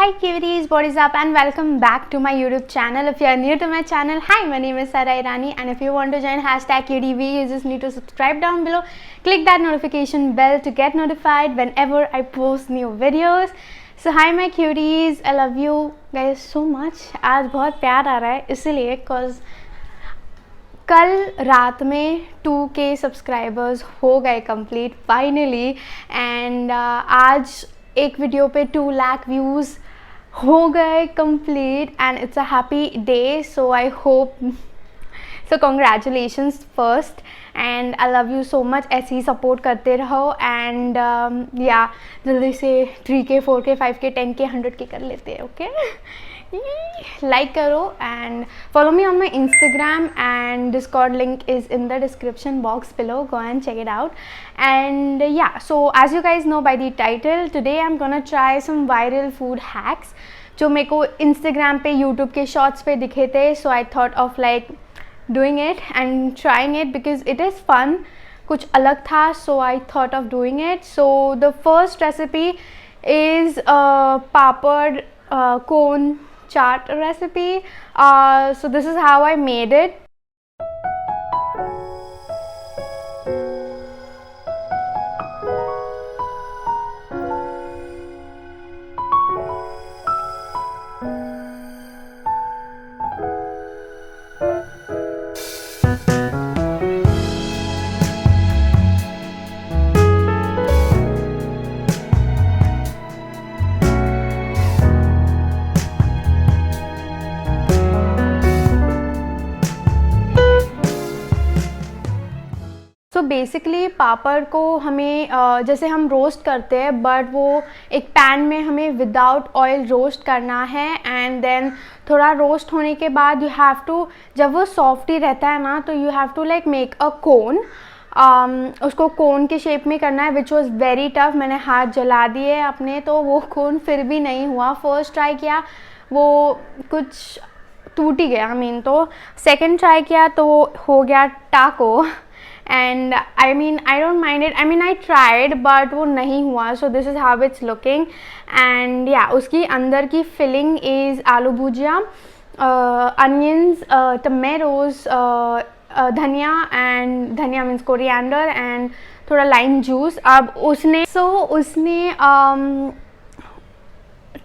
Hi cuties, what is up and welcome back to my YouTube channel. If you are new to my channel, hi, my name is Sara Irani, and if you want to join hashtag QDV, you just need to subscribe down below. Click that notification bell to get notified whenever I post new videos. So hi my cuties, I love you guys so much. आज बहुत प्यार आ रहा है इसलिए cause कल रात में 2K subscribers हो गए कंप्लीट फाइनली एंड आज एक वीडियो पे 2 लाख व्यूज़ हो गए complete and it's a happy day. So I hope so congratulations first and I love you so much. ऐसे ही सपोर्ट करते रहो एंड या जल्दी से 3K 4K 5K 10K 100K कर लेते हैं. Okay like karo and follow me on my Instagram and Discord link is in the description box below. Go and check it out. And yeah, so as you guys know by the title, today I'm gonna try some viral food hacks जो मेरे को Instagram पे YouTube के shorts पे दिखे थे. So I thought of like doing it and trying it because it is fun. कुछ अलग था, so I thought of doing it. So the first recipe is papad cone chaat recipe. So this is how I made it. तो basically पापड़ को हमें जैसे हम roast करते हैं बट वो एक पैन में हमें विदाउट ऑयल रोस्ट करना है एंड देन थोड़ा रोस्ट होने के बाद यू हैव टू, जब वो सॉफ्ट ही रहता है ना, तो you have to like make a cone. उसको कोन के शेप में करना है विच वॉज़ वेरी टफ. मैंने हाथ जला दिए अपने, तो वो कोन फिर भी नहीं हुआ. फर्स्ट ट्राई किया वो कुछ टूट ही गया तो सेकेंड ट्राई किया तो वो हो गया टाको. And I don't mind it. I tried but वो नहीं हुआ. So this is how it's looking. And yeah, उसकी अंदर की filling is आलू भुजिया, onions, tomatoes, धनिया, and धनिया means coriander, and थोड़ा lime juice. अब उसने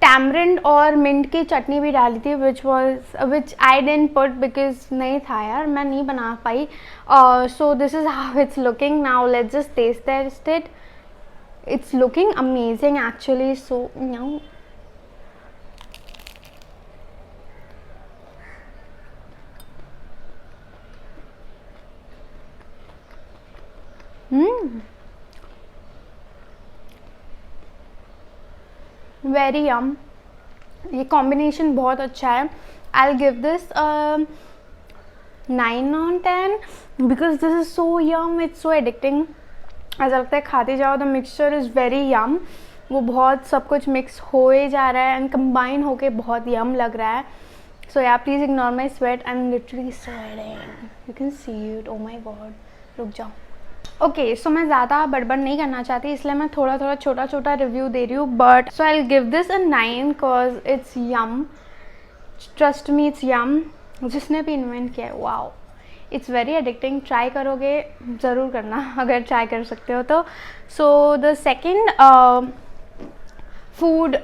टैमरिंड और मिंट की चटनी भी डाली थी which I didn't put because नहीं था यार, मैं नहीं बना पाई. So this is how it's looking now. Let's just taste it. It's looking amazing actually. So now very yum. ये कॉम्बिनेशन बहुत अच्छा है. I will give this 9 on 10 because this is so yum. It's so addicting. ऐसा लगता है खाते जाओ. The mixture is very yum. वो बहुत सब कुछ मिक्स हो ही जा रहा है एंड कंबाइन होके बहुत यम लग रहा है. So yeah please ignore my sweat. I am literally sweating. You can see it. Oh my God, रुक जाओ. ओके सो मैं ज़्यादा बड़बड़ नहीं करना चाहती, इसलिए मैं थोड़ा थोड़ा छोटा छोटा रिव्यू दे रही हूँ. But so I will give this a 9 because it's yum. Trust me, it's yum. जिसने भी इन्वेंट किया है, wow, it's very addicting. Try करोगे ज़रूर करना अगर ट्राई कर सकते हो तो. So the second food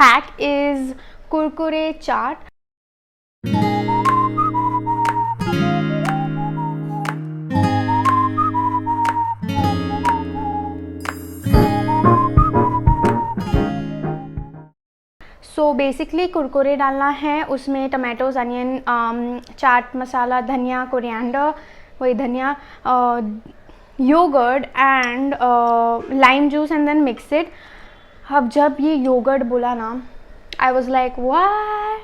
hack is Kurkure chaat. So basically Kurkure डालना है, उसमें टमाटोज, अनियन, चाट मसाला, धनिया, कोरिएंडर, वही dhania, yogurt and lime juice and then mix it. अब जब ये योगर्ट बोला ना, आई वॉज लाइक व्हाट.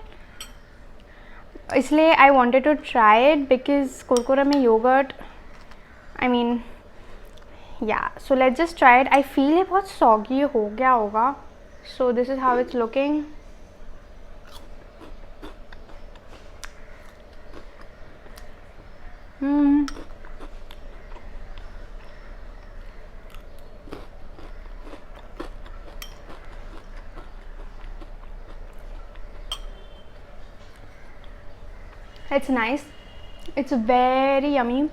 इसलिए I wanted to try it because Kurkure में yogurt, yeah. So let's just try it. I feel ये बहुत सॉगी हो गया होगा. So this is how it's looking. It's nice. It's very yummy.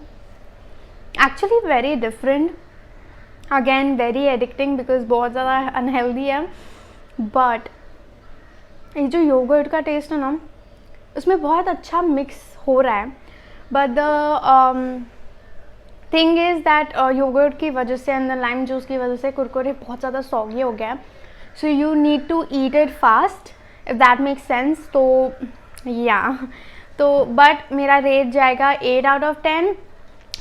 Actually very different. Again very addicting because बहुत ज़्यादा unhealthy है. But ये जो योगर्ट का टेस्ट है ना, उसमें बहुत अच्छा मिक्स हो रहा है. But the thing is that yogurt की वजह से एंड लाइम जूस की वजह से कुरकुरे बहुत ज़्यादा सॉगी हो गया है. So you need to eat it fast if that makes sense. तो या तो बट मेरा रेट जाएगा 8 out of 10.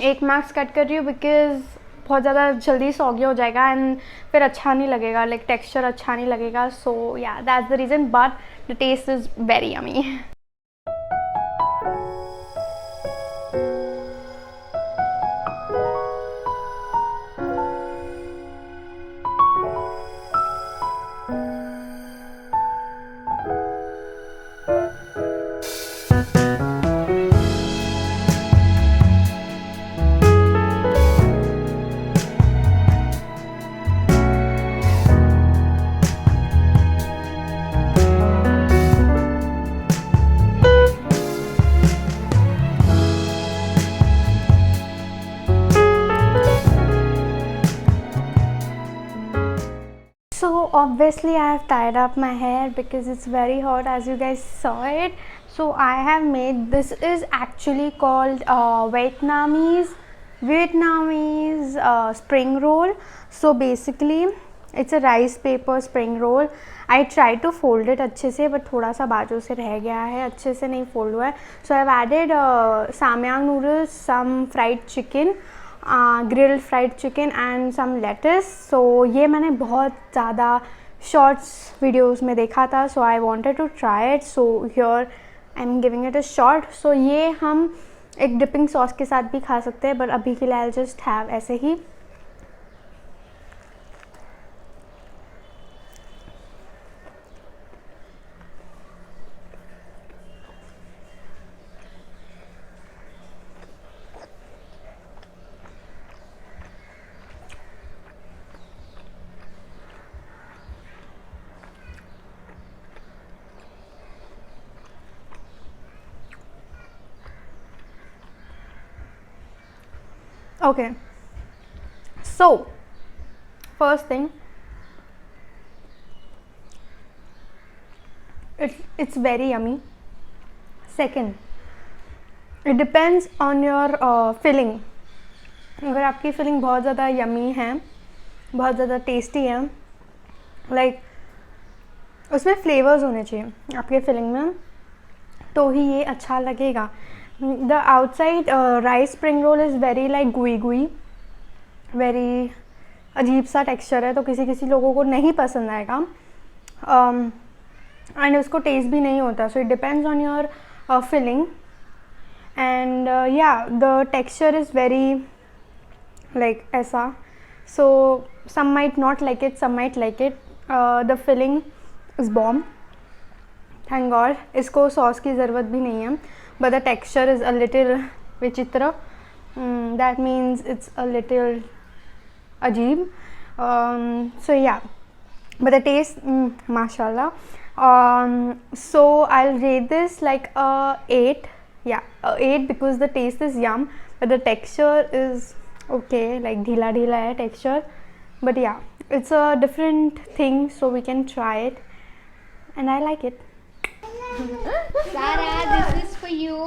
1 मार्क्स कट कर रही हूँ बिकॉज बहुत ज़्यादा जल्दी सॉगी हो जाएगा एंड फिर अच्छा नहीं लगेगा, लाइक टेक्सचर अच्छा नहीं लगेगा. So yeah that's the reason, but the taste is very yummy. So obviously I have tied up my hair because it's very hot, as you guys saw it. So I have made, this is actually called Vietnamese spring roll. So basically it's a rice paper spring roll. I tried to fold it अच्छे से, but थोड़ा सा बाजू से रह गया है, अच्छे से नहीं फोल्ड हुआ है. So I have added samyang noodles, some fried chicken, grilled fried chicken and some lettuce. So ये मैंने बहुत ज़्यादा शॉर्ट्स वीडियोस में देखा था. So I wanted to try it. So here I am giving it a shot. So ये हम एक डिपिंग सॉस के साथ भी खा सकते हैं, बट अभी के लिए आई जस्ट हैव ऐसे ही. Okay, so first thing, it's very yummy. Second, it depends on your filling. अगर आपकी filling बहुत ज़्यादा yummy है, बहुत ज़्यादा tasty है, like उसमें flavors होने चाहिए आपके filling में, तो ही ये अच्छा लगेगा. The outside rice spring roll is very like gooey, very अजीब सा टेक्सचर है, तो किसी किसी लोगों को नहीं पसंद आएगा एंड उसको टेस्ट भी नहीं होता. So it depends on your filling and yeah the texture is very like ऐसा. So some might not like it, some might like it. The filling is bomb, thank God. इसको sauce की ज़रूरत भी नहीं है. But the texture is a little vichitra. That means it's a little ajeeb. So yeah, but the taste, mashallah. So I'll rate this like a 8. Yeah, a 8 because the taste is yum, but the texture is okay, like dhila dhila hai texture. But yeah, it's a different thing, so we can try it, and I like it. Sarah, this is for you.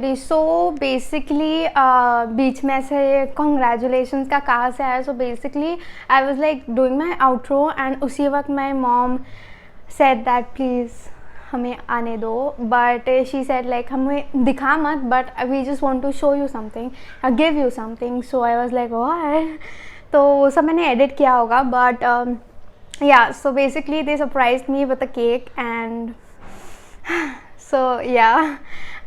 Actually so basically बीच में ऐसे congratulations का कहा से आया. So basically I was like doing my outro and उसी वक्त my mom said that please हमें आने दो, बट शी सेड लाइक हमें दिखा मत, but we just want to show you something, give you something. So I was like what. तो वो सब मैंने एडिट किया होगा, but yeah, so basically they surprised me with a cake, and so yeah,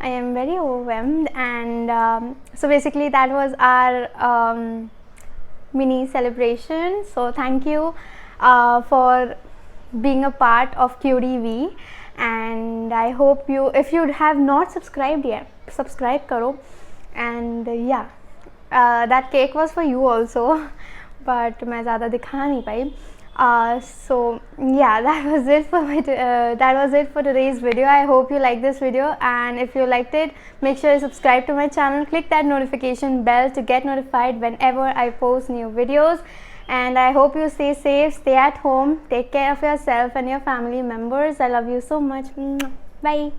I am very overwhelmed. And so basically that was our mini celebration. So thank you for being a part of QDV, and I hope you, if you have not subscribed yet, subscribe karo. And yeah, that cake was for you also, but मैं ज़्यादा दिखा नहीं पाई. So yeah, that was it for today's video. I hope you like this video, and if you liked it, make sure you subscribe to my channel, click that notification bell to get notified whenever I post new videos. And I hope you stay safe, stay at home, take care of yourself and your family members. I love you so much. Bye.